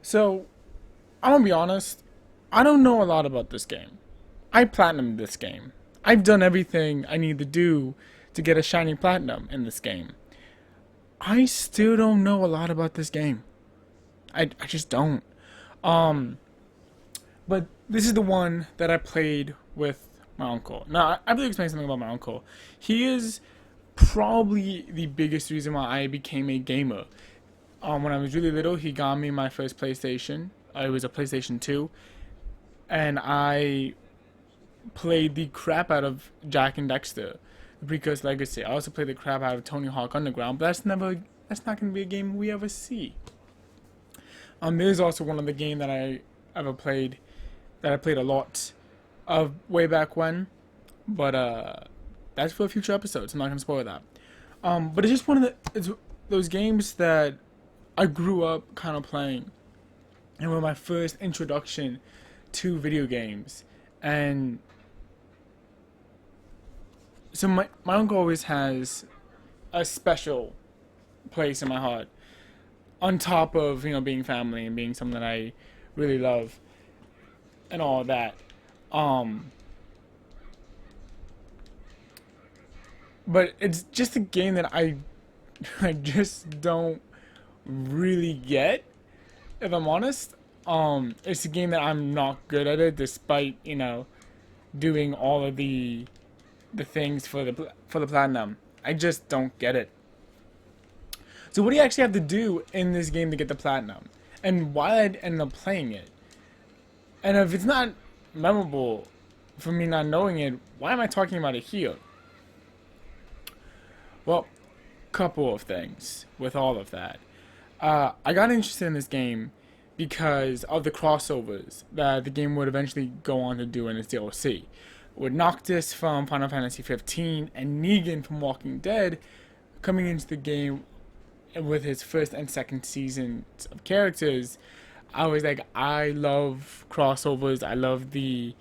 So, I'm gonna be honest, I don't know a lot about this game. I platinumed this game. I've done everything I need to do to get a shiny platinum in this game. I still don't know a lot about this game. I just don't. Um, but this is the one that I played with my uncle. Now, I believe explain something about my uncle. He is probably the biggest reason why I became a gamer. When I was really little, he got me my first PlayStation. It was a PlayStation 2, and I played the crap out of Jack and Dexter, the Precursor Legacy. I also played the crap out of Tony Hawk Underground, but that's not gonna be a game we ever see. There's also one of the game that I ever played that I played a lot of way back when, but that's for future episodes. I'm not gonna spoil that. But it's just it's those games that I grew up kind of playing, and were my first introduction to video games. And so my uncle always has a special place in my heart, on top of being family and being something that I really love and all of that. Um, but it's just a game that I just don't really get, if I'm honest. It's a game that I'm not good at it, despite doing all of the things for the platinum. I just don't get it. So what do you actually have to do in this game to get the platinum? And why I'd end up playing it? And if it's not memorable for me not knowing it, why am I talking about it here? Well, couple of things with all of that. I got interested in this game because of the crossovers that the game would eventually go on to do in its DLC. With Noctis from Final Fantasy 15 and Negan from Walking Dead coming into the game with his first and second seasons of characters, I was like, I love crossovers. I love the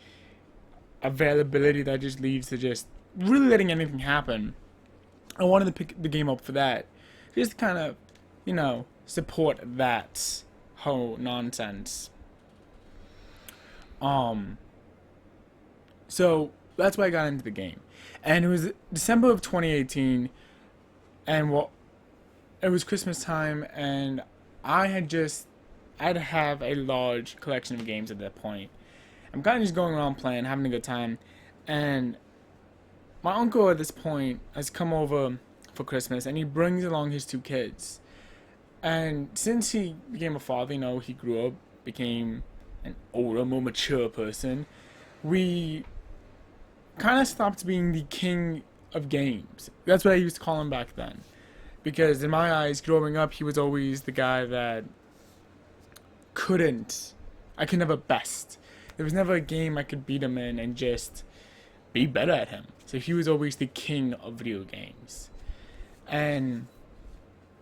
availability that just leads to just really letting anything happen. I wanted to pick the game up for that, just to kind of, support that whole nonsense. Um, so that's why I got into the game, and it was December of 2018, and it was Christmas time, and I'd have a large collection of games at that point. I'm kind of just going around playing, having a good time, and my uncle at this point has come over for Christmas, and he brings along his two kids. And since he became a father, he grew up, became an older, more mature person, we kind of stopped being the king of games. That's what I used to call him back then. Because in my eyes, growing up, he was always the guy that I could never best. There was never a game I could beat him in and just be better at him. So he was always the king of video games.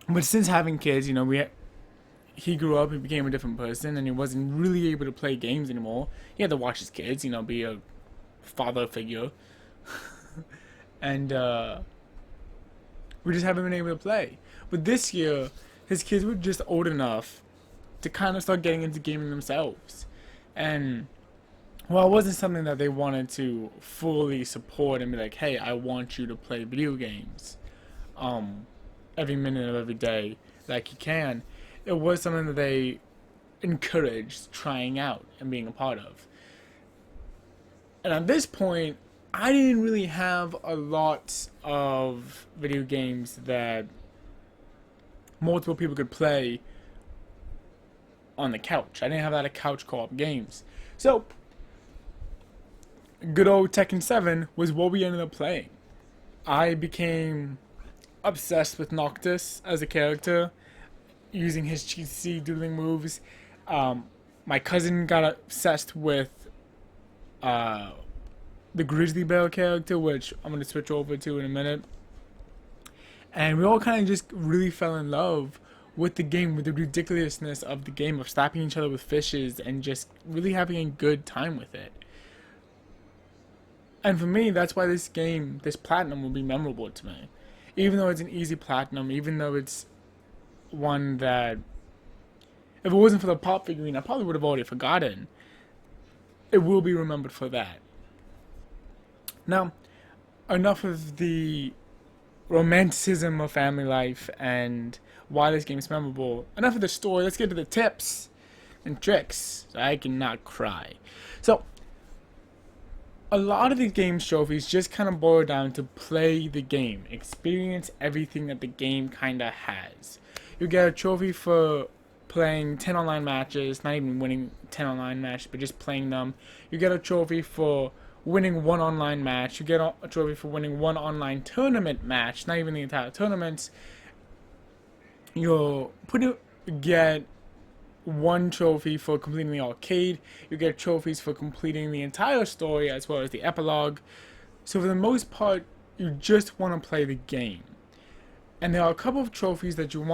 But since having kids, he grew up, he became a different person, and he wasn't really able to play games anymore. He had to watch his kids, be a father figure. And we just haven't been able to play. But this year, his kids were just old enough to kind of start getting into gaming themselves. And well, it wasn't something that they wanted to fully support and be like, hey, I want you to play video games every minute of every day like you can. It was something that they encouraged trying out and being a part of. And at this point, I didn't really have a lot of video games that multiple people could play on the couch. I didn't have a lot of couch co-op games. So, good old Tekken 7 was what we ended up playing. I became obsessed with Noctis as a character, using his cheesy doodling moves. My cousin got obsessed with the Grizzly Bear character, which I'm going to switch over to in a minute. And we all kind of just really fell in love with the game, with the ridiculousness of the game, of slapping each other with fishes and just really having a good time with it. And for me, that's why this game, this platinum, will be memorable to me. Even though it's an easy platinum, even though it's one that If it wasn't for the pop figurine, I probably would have already forgotten. It will be remembered for that. Now, enough of the romanticism of family life and why this game is memorable. Enough of the story. Let's get to the tips and tricks so I can not cry. So, a lot of the game's trophies just kind of boil down to play the game, experience everything that the game kind of has. You get a trophy for playing 10 online matches, not even winning 10 online matches, but just playing them. You get a trophy for winning one online match. You get a trophy for winning one online tournament match, not even the entire tournament. You'll get one trophy for completing the arcade. You get trophies for completing the entire story as well as the epilogue. So for the most part, you just want to play the game. And there are a couple of trophies that you're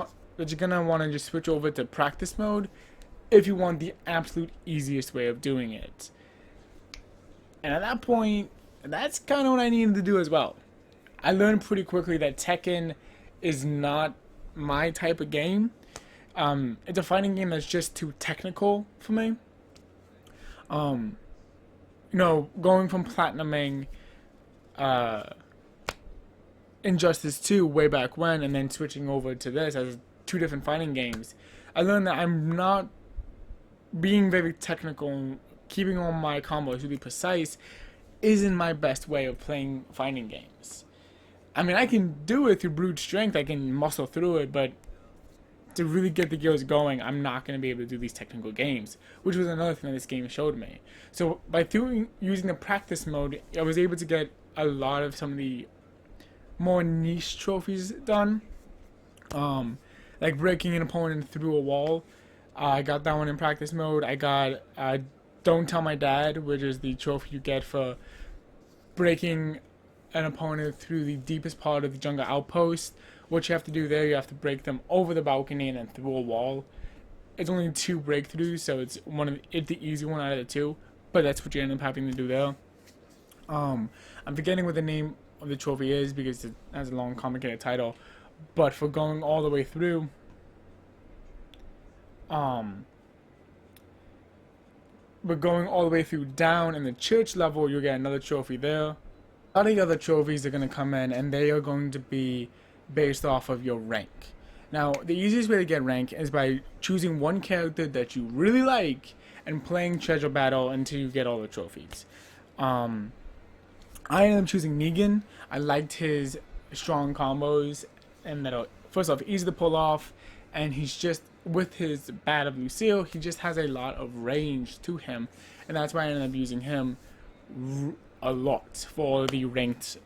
gonna want to just switch over to practice mode if you want the absolute easiest way of doing it. And at that point, that's kind of what I needed to do as well. I learned pretty quickly that Tekken is not my type of game. It's a fighting game that's just too technical for me. Going from platinuming Injustice 2 way back when and then switching over to this as two different fighting games, I learned that I'm not being very technical, keeping all my combos really precise isn't my best way of playing fighting games. I mean, I can do it through brute strength, I can muscle through it, but to really get the gears going, I'm not going to be able to do these technical games, which was another thing that this game showed me. So by using the practice mode, I was able to get a lot of some of the more niche trophies done, like breaking an opponent through a wall. I got that one in practice mode. I got Don't Tell My Dad, which is the trophy you get for breaking an opponent through the deepest part of the jungle outpost. What you have to do there, you have to break them over the balcony and then through a wall. It's only 2 breakthroughs, so it's the easy one out of the 2, but that's what you end up having to do there. I'm forgetting what the name of the trophy is because it has a long, complicated title. But for going all the way through, down in the church level, you'll get another trophy there. A lot of the other trophies are going to come in, and they are going to be based off of your rank. Now, the easiest way to get rank is by choosing one character that you really like and playing Treasure Battle until you get all the trophies. I ended up choosing Negan. I liked his strong combos, and that are, first off, easy to pull off, and he's just, with his Bat of Lucille, he just has a lot of range to him, and that's why I ended up using him a lot for the ranked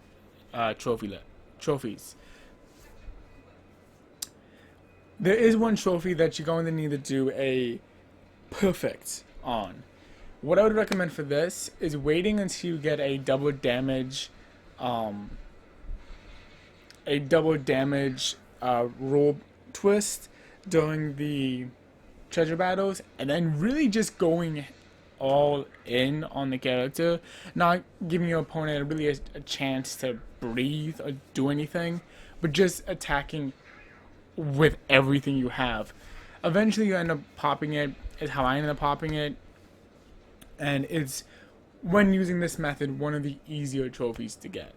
trophies. There is one trophy that you're going to need to do a perfect on. What I would recommend for this is waiting until you get a double damage roll twist during the treasure battles, and then really just going all in on the character, not giving your opponent really a chance to breathe or do anything, but just attacking with everything you have. Eventually you end up popping it, is how I ended up popping it, and it's, when using this method, one of the easier trophies to get.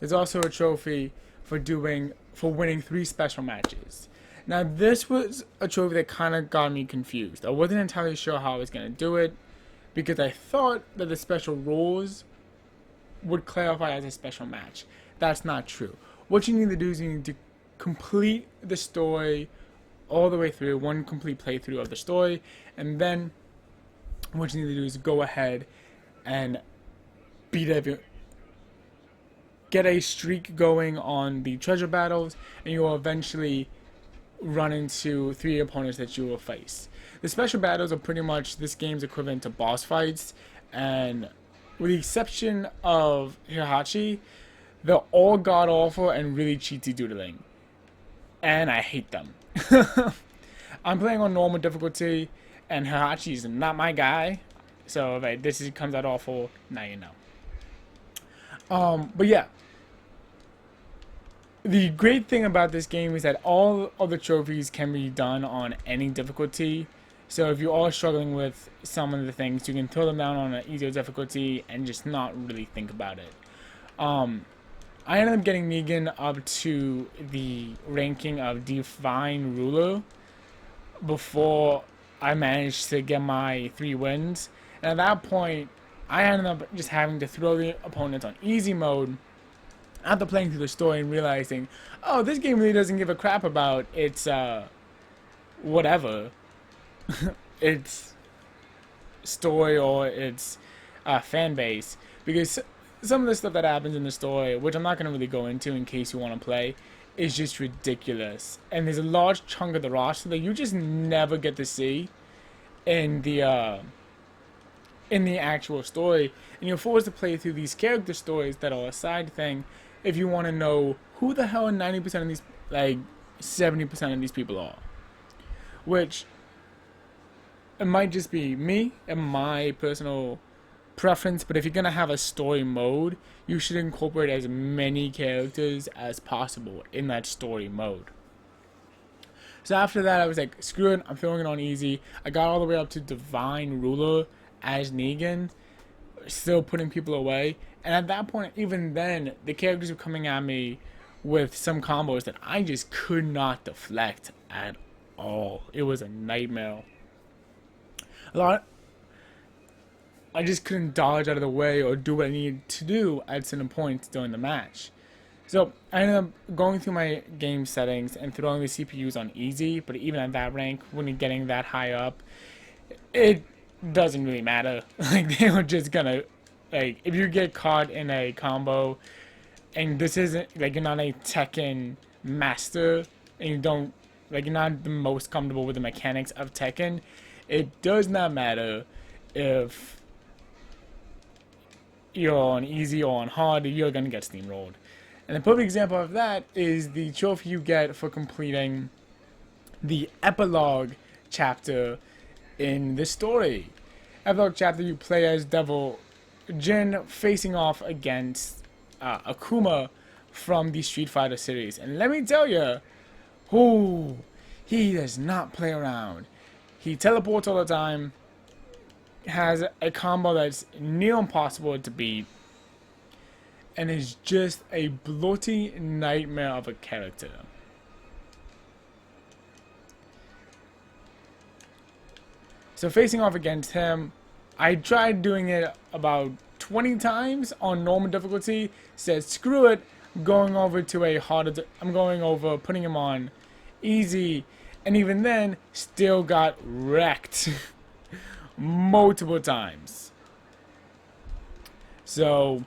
There's also a trophy for winning 3 special matches. Now this was a trophy that kind of got me confused. I wasn't entirely sure how I was going to do it, because I thought that the special rules would clarify as a special match. That's not true. What you need to do is you need to complete the story all the way through, one complete playthrough of the story, and then what you need to do is go ahead and get a streak going on the treasure battles, and you will eventually run into 3 opponents that you will face. The special battles are pretty much this game's equivalent to boss fights, and with the exception of Hihachi, they're all god-awful and really cheaty doodling. And I hate them. I'm playing on normal difficulty, and Hihachi is not my guy, so if this comes out awful, now you know. But yeah, the great thing about this game is that all of the trophies can be done on any difficulty. So if you are struggling with some of the things, you can throw them down on an easier difficulty and just not really think about it. Um, I ended up getting Negan up to the ranking of Divine Ruler before I managed to get my 3 wins. And at that point, I ended up just having to throw the opponents on easy mode after playing through the story and realizing, oh, this game really doesn't give a crap about its, whatever, its story or its fan base. Because some of the stuff that happens in the story, which I'm not going to really go into in case you want to play, is just ridiculous. And there's a large chunk of the roster that you just never get to see in the actual story, and you're forced to play through these character stories that are a side thing if you want to know who the hell 90% of these, like 70% of these people are. Which, it might just be me and my personal preference, but if you're gonna have a story mode, you should incorporate as many characters as possible in that story mode. So after that, I was like, screw it, I'm throwing it on easy. I got all the way up to Divine Ruler as Negan, still putting people away. And at that point, even then, the characters were coming at me with some combos that I just could not deflect at all. It was a nightmare. I just couldn't dodge out of the way or do what I needed to do at certain points during the match. So I ended up going through my game settings and throwing the CPUs on easy, but even at that rank, when you're getting that high up, it doesn't really matter. Like, they were just gonna, like, if you get caught in a combo, and this isn't, like, you're not a Tekken master, and you don't, like, you're not the most comfortable with the mechanics of Tekken, it does not matter if you're on easy or on hard, you're gonna get steamrolled. And a perfect example of that is the trophy you get for completing the epilogue chapter in the story. Epilogue chapter, you play as Devil Jin facing off against Akuma from the Street Fighter series. And let me tell you, he does not play around. He teleports all the time, has a combo that's near impossible to beat, and is just a bloody nightmare of a character. So facing off against him, I tried doing it about 20 times on normal difficulty, said screw it, going over to a harder, I'm going over, putting him on easy, and even then, still got wrecked multiple times. So,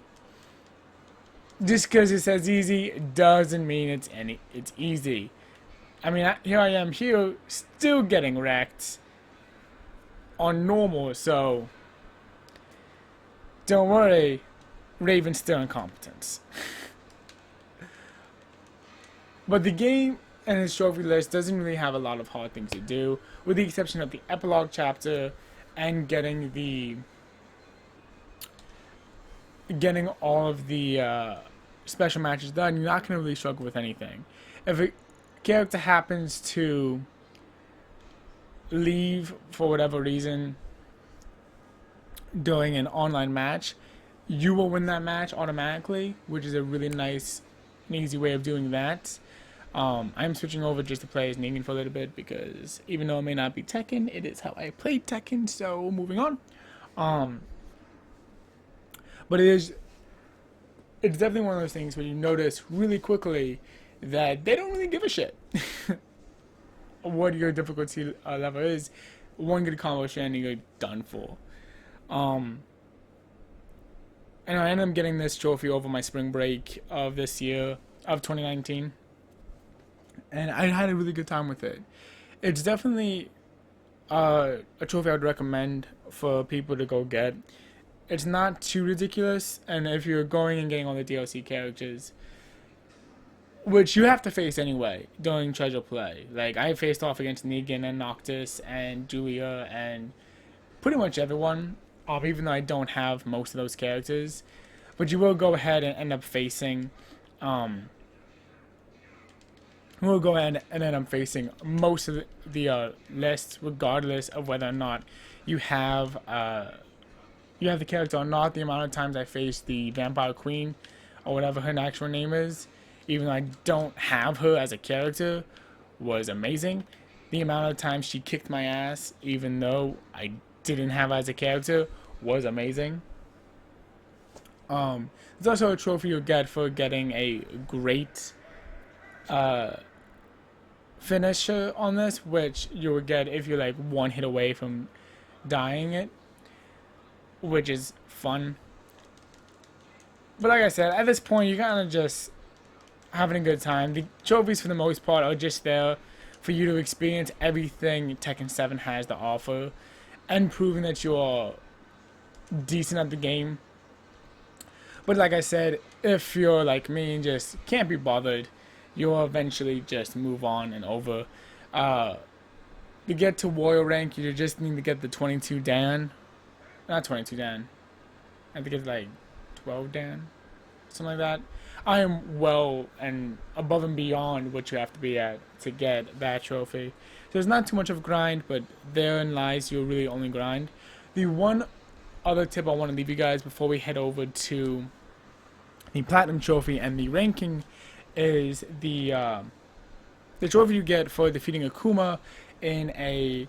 just because it says easy doesn't mean it's easy. I mean, here I am here, still getting wrecked on normal, so don't worry, Raven's still incompetent. But the game and its trophy list doesn't really have a lot of hard things to do, with the exception of the epilogue chapter and getting all of the special matches done. You're not going to really struggle with anything. If a character happens to leave for whatever reason during an online match, you will win that match automatically, which is a really nice and easy way of doing that. I'm switching over just to play as Negan for a little bit because even though it may not be Tekken, it is how I played Tekken, so moving on. But it's definitely one of those things where you notice really quickly that they don't really give a shit what your difficulty level is. One good combo and you're done for. And I ended up getting this trophy over my spring break of this year, of 2019. And I had a really good time with it. It's definitely a trophy I would recommend for people to go get. It's not too ridiculous, and if you're going and getting all the DLC characters, which you have to face anyway during Treasure Play. Like, I faced off against Negan and Noctis and Julia and pretty much everyone, even though I don't have most of those characters. But you will go ahead and end up facing we'll go ahead and then I'm facing most of the lists, regardless of whether or not you have you have the character or not. The amount of times I faced the Vampire Queen, or whatever her actual name is, even though I don't have her as a character, was amazing. The amount of times she kicked my ass, even though I didn't have her as a character, was amazing. There's also a trophy you'll get for getting a great finisher on this, which you will get if you're like one hit away from dying it, which is fun. But like I said, at this point, you're kind of just having a good time. The trophies, for the most part, are just there for you to experience everything Tekken 7 has to offer and proving that you're decent at the game. But like I said, if you're like me and just can't be bothered, you'll eventually just move on and over. To get to warrior rank, you just need to get the 22 Dan. Not 22 Dan. I think it's like 12 Dan. Something like that. I am well and above and beyond what you have to be at to get that trophy. So it's not too much of a grind, but therein lies your really only grind. The one other tip I want to leave you guys before we head over to the Platinum Trophy and the ranking is the trophy you get for defeating Akuma in a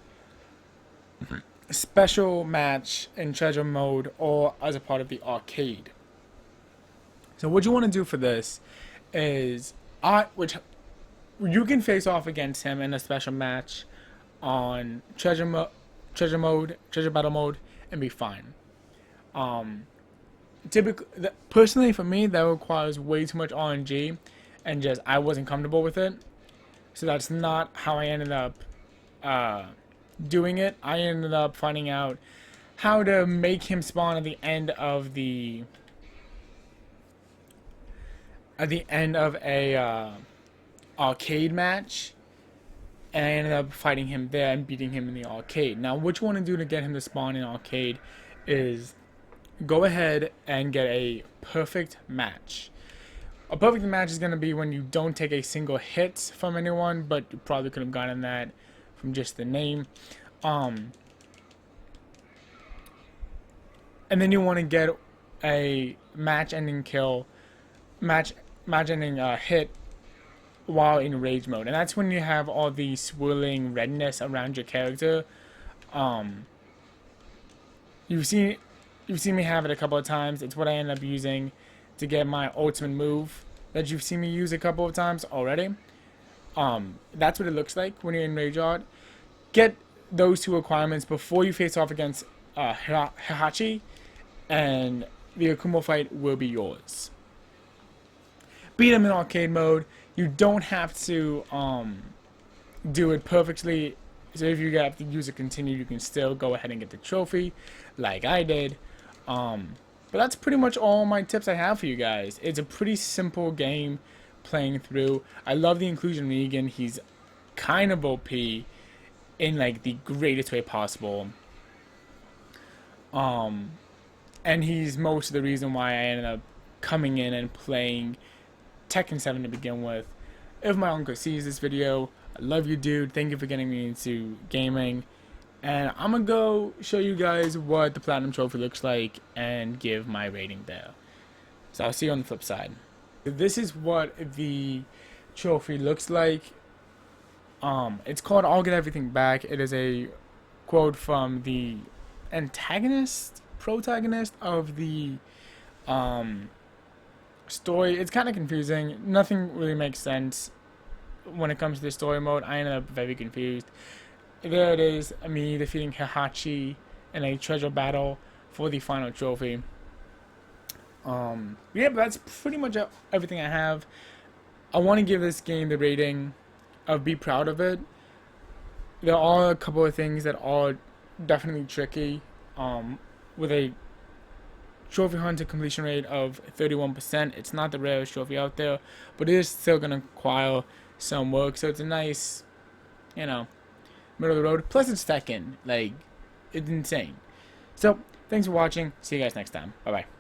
special match in treasure mode or as a part of the arcade. So what you want to do for this is which you can face off against him in a special match on treasure battle mode, and be fine. Typically, personally for me, that requires way too much RNG, and just I wasn't comfortable with it. So that's not how I ended up doing it. I ended up finding out how to make him spawn at the end of a arcade match, and I ended up fighting him there and beating him in the arcade. Now, what you want to do to get him to spawn in arcade is go ahead and get a perfect match. A perfect match is going to be when you don't take a single hit from anyone, but you probably could have gotten that from just the name. And then you want to get a match-ending kill, match-ending hit while in rage mode, and that's when you have all the swirling redness around your character. You've seen me have it a couple of times. It's what I end up using to get my ultimate move that you've seen me use a couple of times already. That's what it looks like when you're in rage mode. Get those two requirements before you face off against Heihachi, and the Akuma fight will be yours. Beat him in arcade mode. You don't have to do it perfectly. So if you have to use a continue, you can still go ahead and get the trophy, like I did. But that's pretty much all my tips I have for you guys. It's a pretty simple game playing through. I love the inclusion of Negan. He's kind of OP in like the greatest way possible. And he's most of the reason why I ended up coming in and playing Tekken 7 to begin with. If my uncle sees this video, I love you, dude. Thank you for getting me into gaming. And I'm gonna go show you guys what the Platinum Trophy looks like and give my rating there. So I'll see you on the flip side. This is what the trophy looks like. It's called I'll Get Everything Back. It is a quote from the protagonist of the story. It's kind of confusing. Nothing really makes sense when it comes to the story mode. I ended up very confused. There it is, me defeating Heihachi in a treasure battle for the final trophy. Yeah, but that's pretty much everything I have. I want to give this game the rating of be proud of it. There are a couple of things that are definitely tricky. With a trophy hunter completion rate of 31%, it's not the rarest trophy out there, but it is still going to require some work. So it's a nice, middle of the road. Plus it's Tekken. Like, it's insane. So, thanks for watching. See you guys next time. Bye-bye.